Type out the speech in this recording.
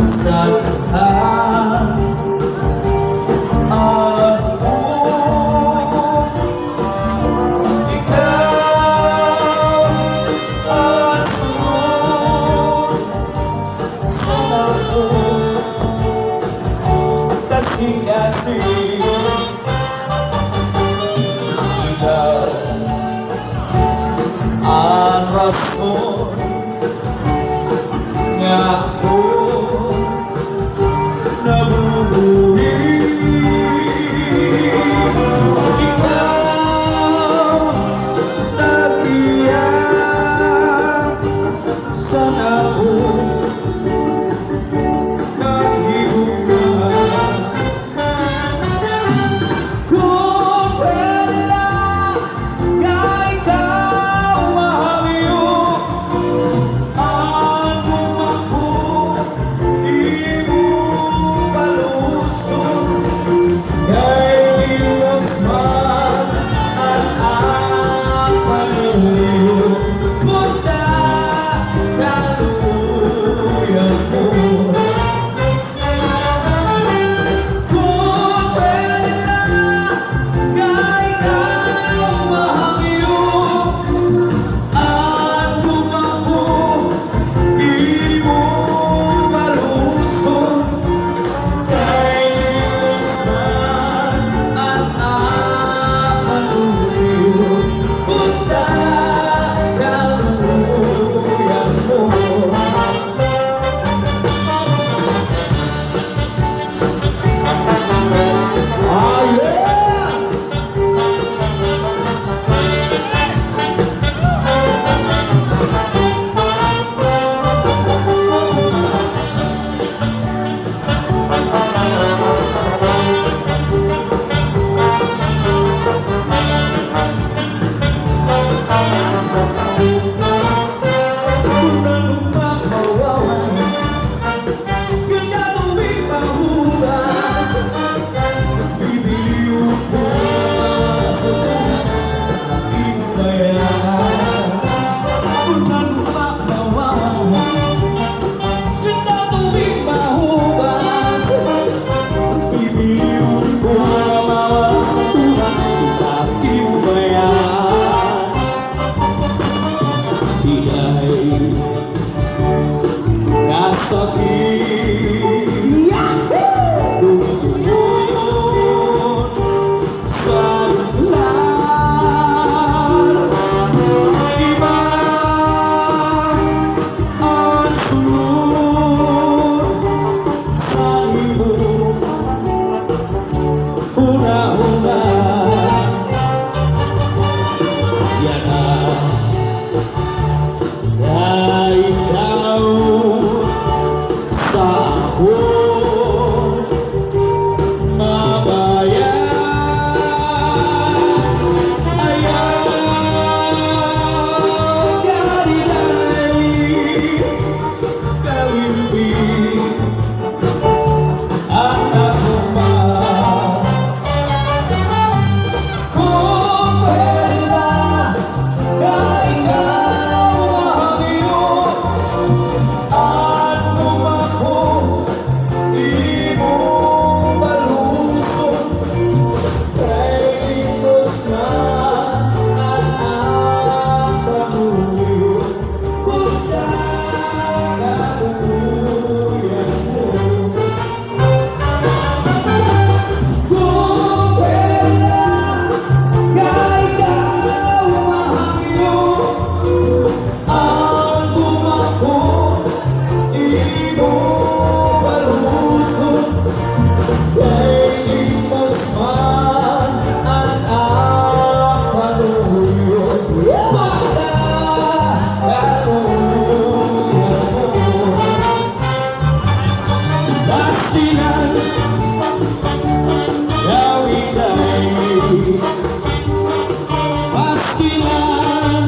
sa lahat. Ikaw ang sunod sa ako, kasing-kasing. Ikaw ang rason nga ako nabubuhay. Ikaw nagbiyak sa ako ng hibukan. Kung pwede lang nga ikaw mahangyo, ang bumako di mo palusong. Kay Diyos man ang pag-uyo, punta kaluyan mo. Kung pwede lang nga ikaw mahangyo, ang bumako di mo palusong. Kay Diyos man ang pag-uyo, punta kaluyan mo. Ah, yeah! Kung anong makawawan, yun na tuwing mahugas, mas bibili ko sa di mo bayaran. Kung anong makawawan, yun na tuwing mahugas, mas bibili ko sa di mo bayaran. Ika'y kasakit, lumuyon sa lahat. Iba ang sunod sa imo, una-una. Yan na ikaw sa ako mabayan. Ayaw garilay, gawin ang ako pa. Kung pwede lang nga ikaw mahangyo, ang bumako di mo palusong. Kay Diyos man ang pag-uyo, punta kaluyan mo. Kung pwede lang nga ikaw mahangyo, ang bumako di mo palusong. Kay Diyos man ang pag-uyo, punta kaluyan mo. Pastilan gawin ay pastilan.